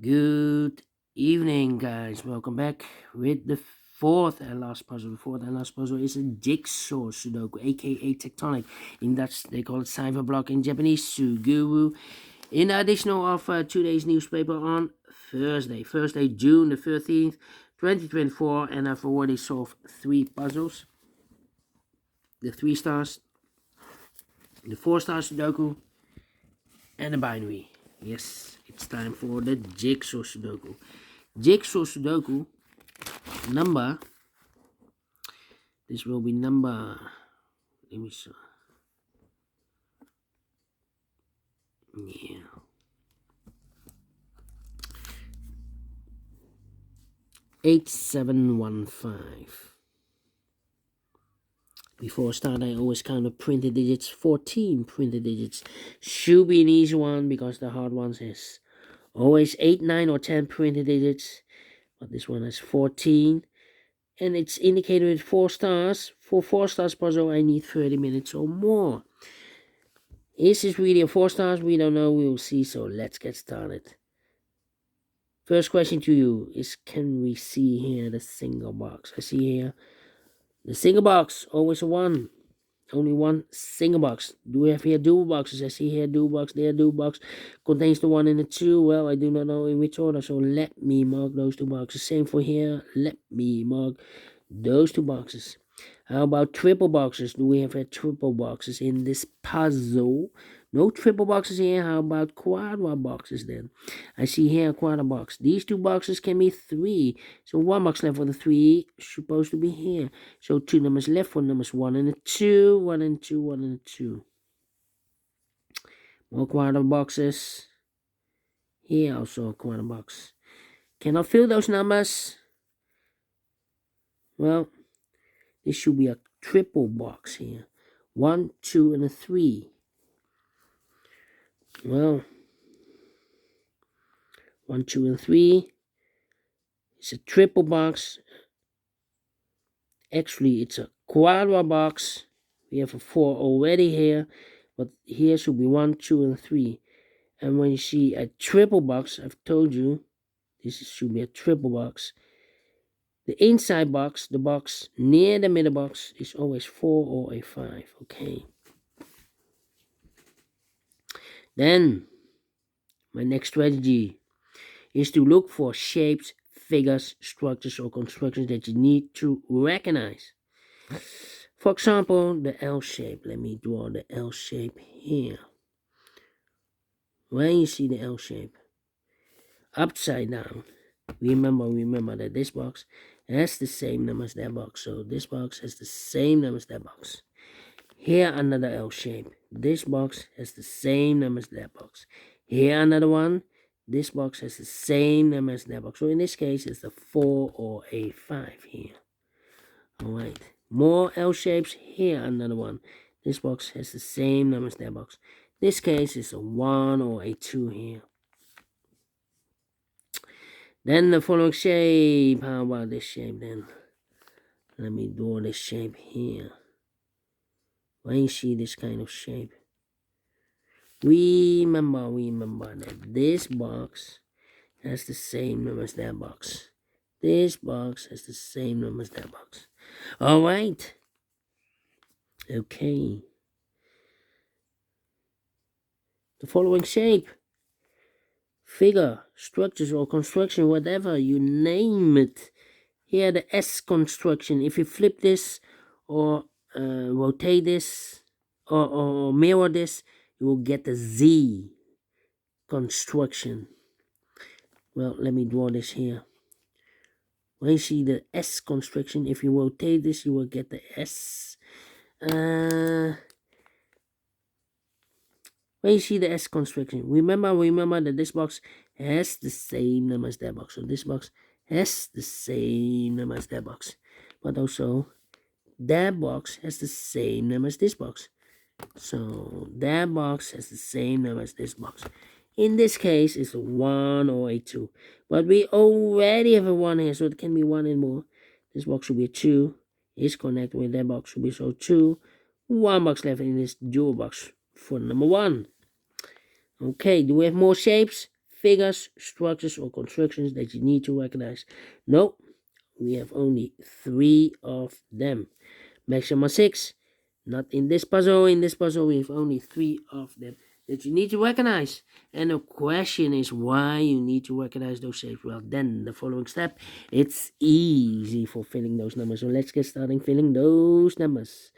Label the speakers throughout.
Speaker 1: Good evening, guys. Welcome back with the fourth and last puzzle. The fourth and last puzzle is a jigsaw Sudoku, aka Tectonic. In Dutch, they call it cipher block. In Japanese, Suguru. In the additional of today's newspaper on Thursday, June the 13th, 2024, and I've already solved three puzzles: the 3 stars, the 4-star Sudoku, and the binary. Yes, it's time for the Jigsaw Sudoku. Jigsaw Sudoku number. This will be number. Let me see. Yeah. $8,715. Before I start, I always count the printed digits. 14 printed digits. Should be an easy one because the hard ones is always 8, 9, or 10 printed digits. But this one has 14. And it's indicated with 4 stars. For 4 stars puzzle, I need 30 minutes or more. Is this really a 4 stars? We don't know. We will see. So let's get started. First question to you is, can we see here the single box? I see here the single box, always a 1. Only one single box. Do we have here dual boxes? I see here dual box, there dual box. Contains the 1 and the 2. Well, I do not know in which order, so let me mark those 2 boxes. Same for here. Let me mark those 2 boxes. How about triple boxes? Do we have triple boxes in this puzzle? No triple boxes here. How about quadra boxes then? I see here a quadra box. These 2 boxes can be 3. So 1 box left for the 3 supposed to be here. So 2 numbers left for numbers 1 and 2. 1 and 2, 1 and 2. More quadra boxes. Here also a quadra box. Cannot fill those numbers. Well, this should be a triple box here. 1, 2, and a 3. Well, 1, 2, and 3. It's a triple box. Actually, it's a quadra box. We have a 4 already here. But here should be 1, 2, and 3. And when you see a triple box, I've told you, this should be a triple box. The inside box, the box near the middle box, is always 4 or a 5. Okay. Then, my next strategy is to look for shapes, figures, structures, or constructions that you need to recognize. For example, the L shape. Let me draw the L shape here. When you see the L shape, upside down, remember that this box has the same number as that box. So this box has the same number as that box. Here another L shape. This box has the same number as that box. Here another one. This box has the same number as that box. So in this case, it's a 4 or a 5 here. Alright. More L shapes. Here another one. This box has the same number as that box. This case is a 1 or a 2 here. Then the following shape. How about this shape then? Let me draw this shape here. When you see this kind of shape, remember that this box has the same number as that box. This box has the same number as that box. Alright. Okay. The following shape, figure, structures, or construction, whatever you name it. Here the S construction. If you flip this or rotate this or mirror this, you will get the Z construction. Well, let me draw this here. When you see the S construction, if you rotate this, you will get the S. When you see the S construction, remember that this box has the same number as that box. So this box has the same number as that box. But also, that box has the same number as this box. So that box has the same number as this box. In this case, it's a 1 or a 2. But we already have a 1 here, so it can be 1 and more. This box should be a 2. It's connected with that box, should be so 2. 1 box left in this dual box for number 1. Okay, do we have more shapes, figures, structures, or constructions that you need to recognize? No, we have only 3 of them. Maximum 6. Not in this puzzle. In this puzzle, we have only 3 of them that you need to recognize. And the question is why you need to recognize those shapes. Well, then the following step, it's easy for filling those numbers. So let's get started filling those numbers.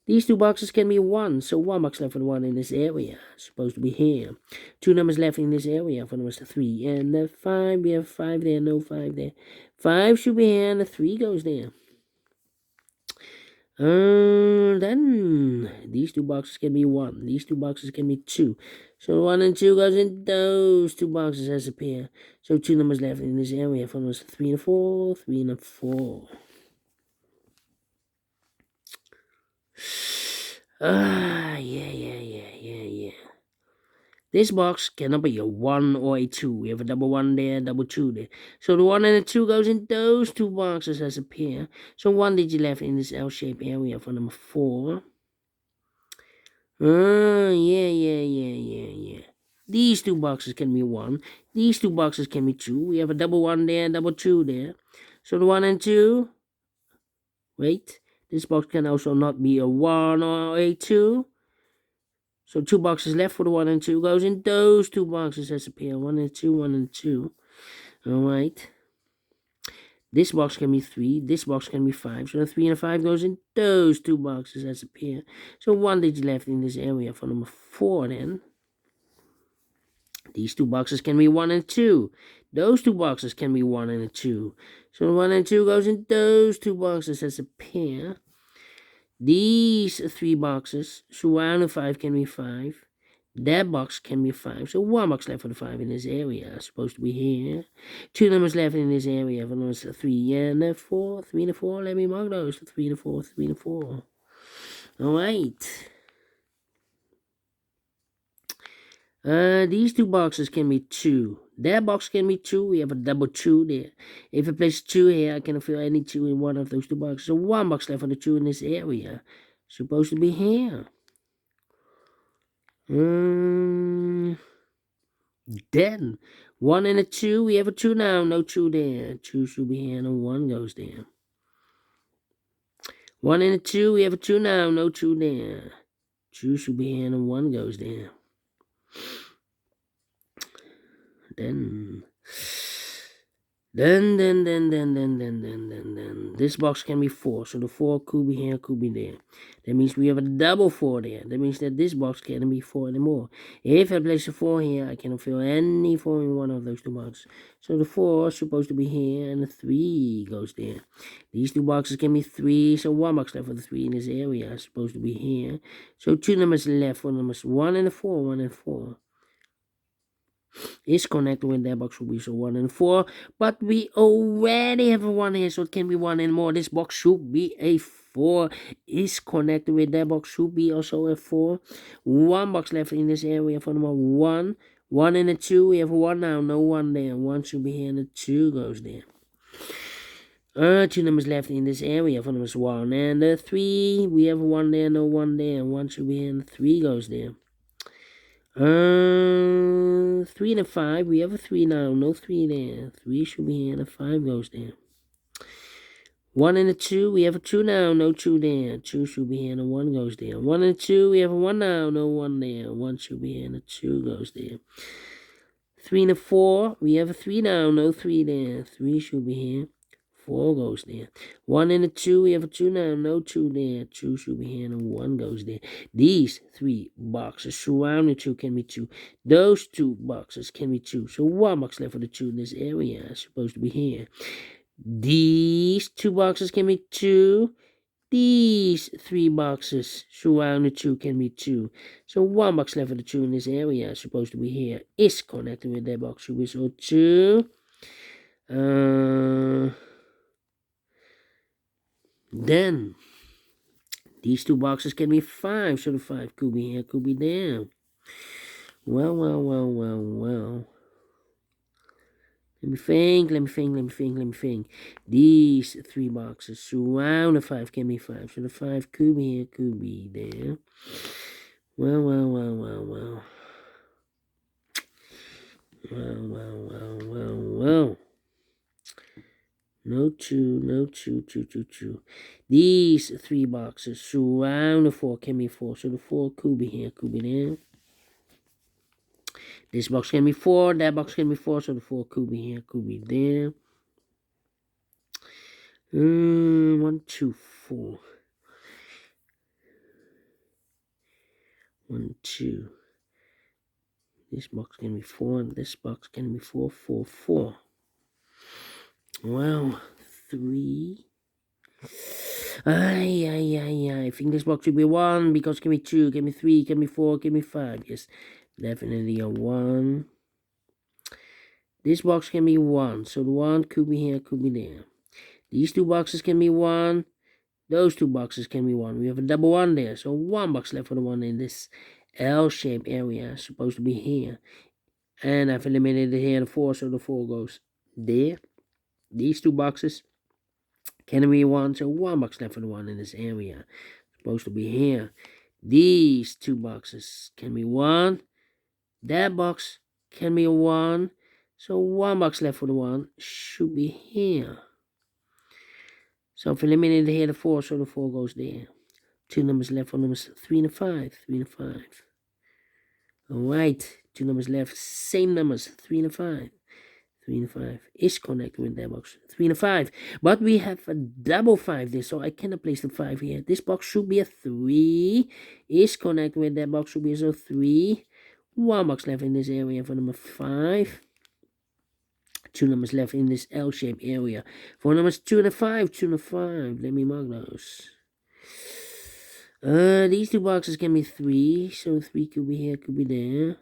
Speaker 1: These 2 boxes can be 1, so 1 box left for the 1 in this area. It's supposed to be here. 2 numbers left in this area for numbers 3. And the 5, we have 5 there, no 5 there. 5 should be here, and the 3 goes there. Then these 2 boxes can be 1. These 2 boxes can be 2. So 1 and 2 goes in those 2 boxes as a pair. So 2 numbers left in this area for numbers 3 and 4. 3 and 4. Yeah. This box cannot be a 1 or a 2. We have a double 1 there, double 2 there. So the 1 and the 2 goes in those 2 boxes as a pair. So 1 digit left in this L-shaped area for number 4. Yeah. These 2 boxes can be 1. These 2 boxes can be 2. We have a double 1 there, double 2 there. So the 1 and 2. Wait. This box can also not be a 1 or a 2. So 2 boxes left for the 1 and 2 goes in those 2 boxes as a pair. 1 and 2, 1 and 2. Alright. This box can be 3. This box can be 5. So the 3 and the 5 goes in those 2 boxes as a pair. So 1 digit left in this area for number 4 then. These 2 boxes can be 1 and 2. Those 2 boxes can be 1 and a 2. So the 1 and 2 goes in those 2 boxes as a pair. These 3 boxes, surrounding 5 can be 5. That box can be 5. So 1 box left for the 5 in this area. Supposed to be here. 2 numbers left in this area for numbers 3 and the 4. 3 and the 4. Let me mark those. 3 and the 4. 3 and the 4. Alright. These 2 boxes can be 2. That box can be 2. We have a double 2 there. If I place 2 here, I can fill any 2 in one of those 2 boxes. So 1 box left for the 2 in this area. Supposed to be here. Then 1 and a 2. We have a 2 now. No 2 there. 2 should be here and 1 goes there. 1 and a 2. We have a 2 now. No 2 there. 2 should be here and 1 goes there. Then this box can be 4. So the 4 could be here, could be there. That means we have a double 4 there. That means that this box can't be 4 anymore. If I place a 4 here, I cannot fill any 4 in one of those 2 boxes. So the 4 is supposed to be here and the 3 goes there. These 2 boxes can be 3. So 1 box left for the 3 in this area is supposed to be here. So 2 numbers left for numbers 1 and 4. 1 and 4. Is connected with that box will be so 1 and 4, but we already have a 1 here, so it can be 1 and more. This box should be a 4. Is connected with that box should be also a 4. 1 box left in this area for number 1. 1 and a 2. We have a 1 now, no 1 there. 1 should be here and the 2 goes there. 2 numbers left in this area for numbers 1 and the 3. We have a 1 there, no 1 there. 1 should be here and the 3 goes there. 3 and a 5. We have a 3 now. No 3 there. 3 should be here and a 5 goes there. 1 and a 2. We have a 2 now. No 2 there. 2 should be here and a 1 goes there. 1 and 2. We have a 1 now. No 1 there. 1 should be here and a 2 goes there. 3 and a 4. We have a 3 now. No 3 there. 3 should be here. 4 goes there. 1 and a 2. We have a 2 now. No 2 there. 2 should be here and a 1 goes there. These 3 boxes surrounding 2 can be 2. Those 2 boxes can be 2. So 1 box left for the 2 in this area is supposed to be here. These 2 boxes can be 2. These 3 boxes surrounding 2 can be 2. So 1 box left for the 2 in this area is supposed to be here. Is connected with that box should be so 2. Then, these 2 boxes can be 5, so the 5 could be here, could be there. Well. Let me think. These 3 boxes surround the 5 can be 5, so the 5 could be here, could be there. Well. Well. No two. These three boxes surround the 4 can be 4. So the 4 could be here, could be there. This box can be 4, that box can be 4, so the 4 could be here, could be there. 1, 2, 4. 1, 2. This box can be 4, and this box can be 4, 4, 4. Well, 3. I think this box should be 1 because it can be 2, it can be 3, it can be 4, it can be 5. Yes, definitely a 1. This box can be 1, so the 1 could be here, could be there. These two boxes can be 1. Those two boxes can be 1. We have a double 1 there, so 1 box left for the 1 in this L-shaped area. It's supposed to be here. And I've eliminated here the 4, so the 4 goes there. These two boxes can be 1, so 1 box left for the 1 in this area. It's supposed to be here. These two boxes can be 1. That box can be a 1. So 1 box left for the 1 should be here. So if eliminated here the 4, so the 4 goes there. 2 numbers left for numbers 3 and 5. 3 and 5. Alright. 2 numbers left. Same numbers. 3 and 5. 3 and 5 is connected with that box. 3 and 5. But we have a double 5 there, so I cannot place the 5 here. This box should be a 3. Is connected with that box, should be a 3. 1 box left in this area for number 5. 2 numbers left in this L-shaped area. For numbers 2 and 5. 2 and 5. Let me mark those. These two boxes can be 3. So 3 could be here, could be there.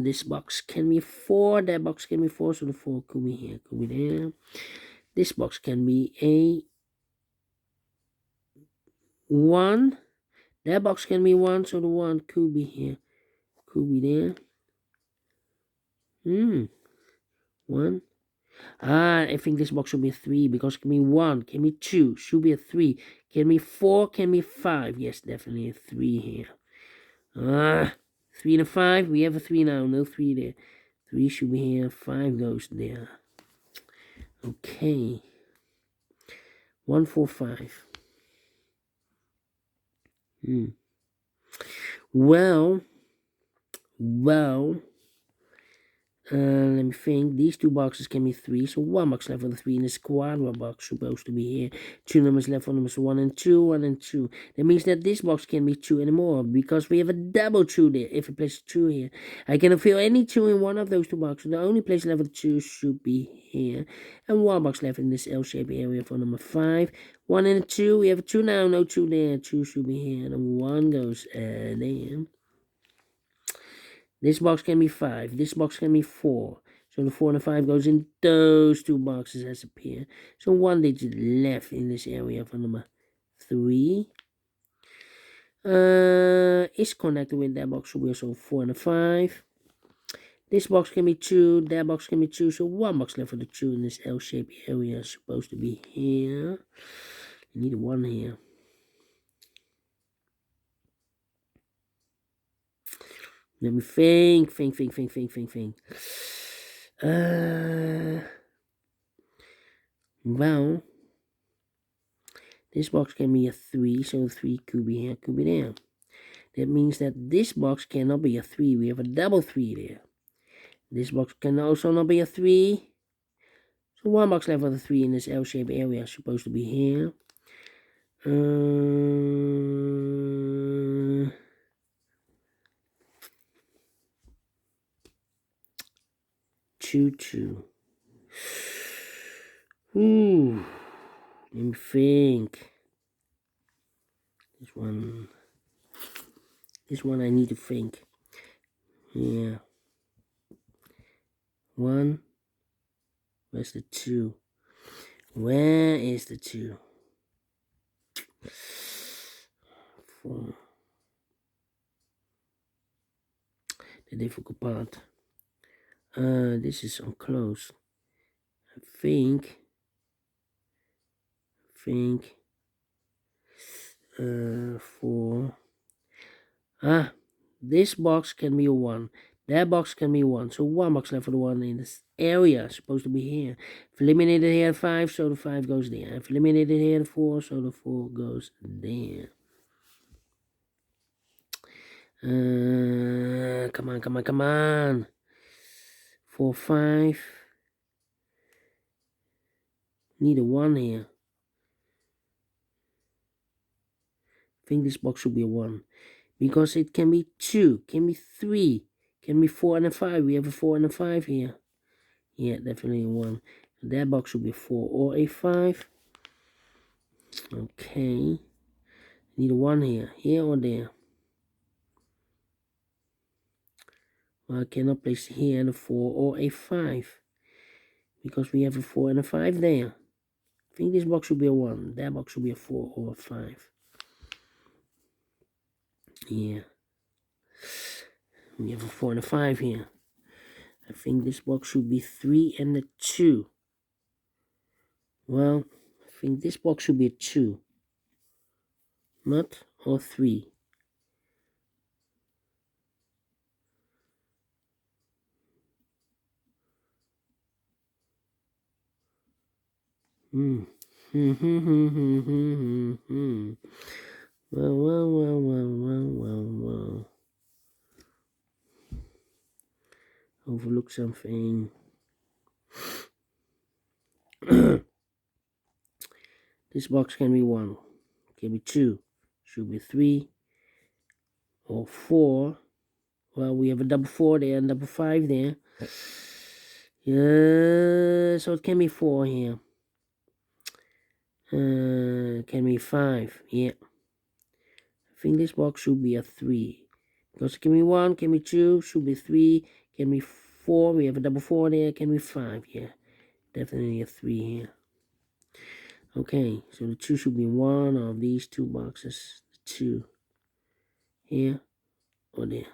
Speaker 1: This box can be 4. That box can be 4. So the 4 could be here, could be there. This box can be a 1. That box can be 1. So the 1 could be here, could be there. 1. I think this box should be a 3 because it can be 1, can be 2, should be a 3, can be 4, can be 5. Yes, definitely a 3 here. 3 and a 5, we have a 3 now, no 3 there. 3 should be here, 5 goes there. Okay. 1, 4, 5. Well, let me think. These two boxes can be 3, so 1 box left for the 3 in this quadra box supposed to be here. 2 numbers left for numbers 1 and 2, 1 and 2. That means that this box can be 2 anymore because we have a double 2 there. If I place 2 here, I cannot fill any 2 in one of those two boxes. The only place left for the 2 should be here. And 1 box left in this L-shaped area for number 5. 1 and a 2. We have a 2 now, no 2 there. 2 should be here. And 1 goes there. This box can be 5. This box can be 4. So the 4 and the 5 goes in those two boxes as a pair. So 1 digit left in this area for number 3. Is connected with that box. So we also 4 and a 5. This box can be 2. That box can be 2. So 1 box left for the 2 in this L-shaped area is supposed to be here. You need a 1 here. Let me think. Well, this box can be a 3, so 3 could be here, could be there. That means that this box cannot be a 3. We have a double 3 there. This box can also not be a 3. So 1 box left for the 3 in this L-shaped area is supposed to be here. 2, 2. Let me think. This one I need to think. Yeah. 1. Where's the 2? Where is the 2? 4. The difficult part. This is so close. I think 4. this box can be a 1. That box can be 1. So 1 box left for the 1 in this area. Supposed to be here. If eliminated here 5, so the 5 goes there. If eliminated here the 4, so the 4 goes there. Come on, come on, come on. 4, 5. Need a 1 here. I think this box should be a 1. Because it can be 2, can be 3, can be 4 and a 5. We have a 4 and a 5 here. Yeah, definitely a 1. That box should be a 4 or a 5. Okay. Need a 1 here or there. Well, I cannot place here and a 4 or a 5. Because we have a 4 and a 5 there. I think this box should be a 1. That box should be a 4 or a 5. Yeah. We have a 4 and a 5 here. I think this box should be 3 and a 2. Well, I think this box should be a 2. Not or 3. Well. Overlook something. This box can be 1. Can be 2. Should be 3 or 4. Well, we have a double 4 there and double 5 there. Yeah, so it can be 4 here. Can be 5. Yeah. I think this box should be a 3. Because it can be 1, can be 2, should be 3, can be 4. We have a double 4 there, can be 5. Yeah. Definitely a 3 here. Okay, so the 2 should be one of these 2 boxes. The 2 here or there.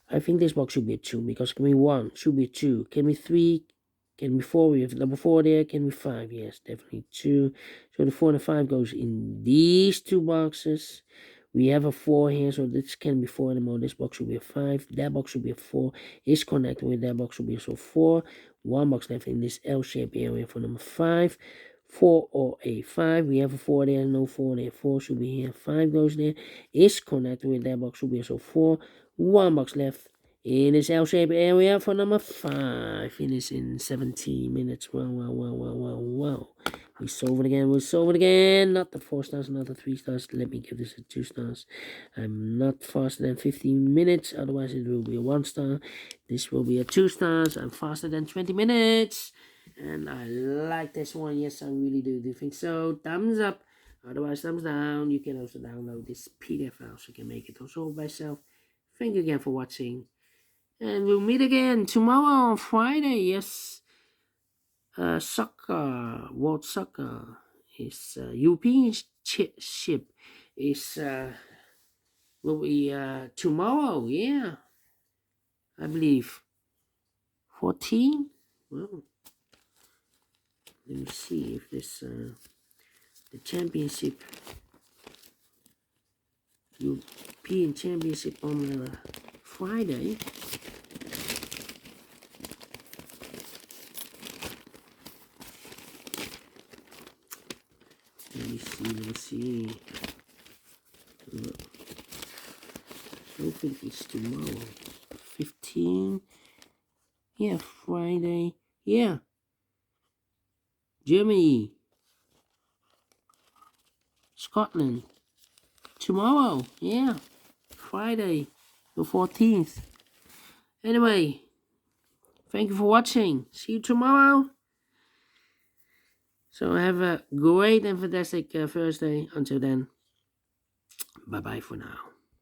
Speaker 1: I think this box should be a 2 because it can be 1, should be 2, can be 3, can be 4. We have double 4 there, can be 5. Yes, definitely 2. So the 4 and the 5 goes in these 2 boxes. We have a 4 here, so this can be 4 anymore. This box should be a 5. That box should be a 4. Is connected with that box should be so 4. 1 box left in this L-shaped area for number 5. 4 or a 5. We have a 4 there, no 4 there. 4 should be here. 5 goes there. Is connected with that box should be so 4. 1 box left in this L-shaped area for number 5. Finish in 17 minutes. Well. We solve it again. Not the 4 stars, not the 3 stars. Let me give this a 2 stars. I'm not faster than 15 minutes. Otherwise, it will be a 1 star. This will be a 2 stars. I'm faster than 20 minutes. And I like this one. Yes, I really do. Do you think so? Thumbs up. Otherwise, thumbs down. You can also download this PDF file so you can make it also by yourself. Thank you again for watching. And we'll meet again tomorrow on Friday. Yes. Soccer, World Soccer is European ship is will be tomorrow. Yeah, I believe 14. Well, let me see if this the championship, European Championship on Friday. Let me see. I don't think it's tomorrow. 15. Yeah, Friday. Yeah. Germany. Scotland. Tomorrow. Yeah. Friday, the 14th. Anyway, thank you for watching. See you tomorrow. So have a great and fantastic Thursday. Until then, bye-bye for now.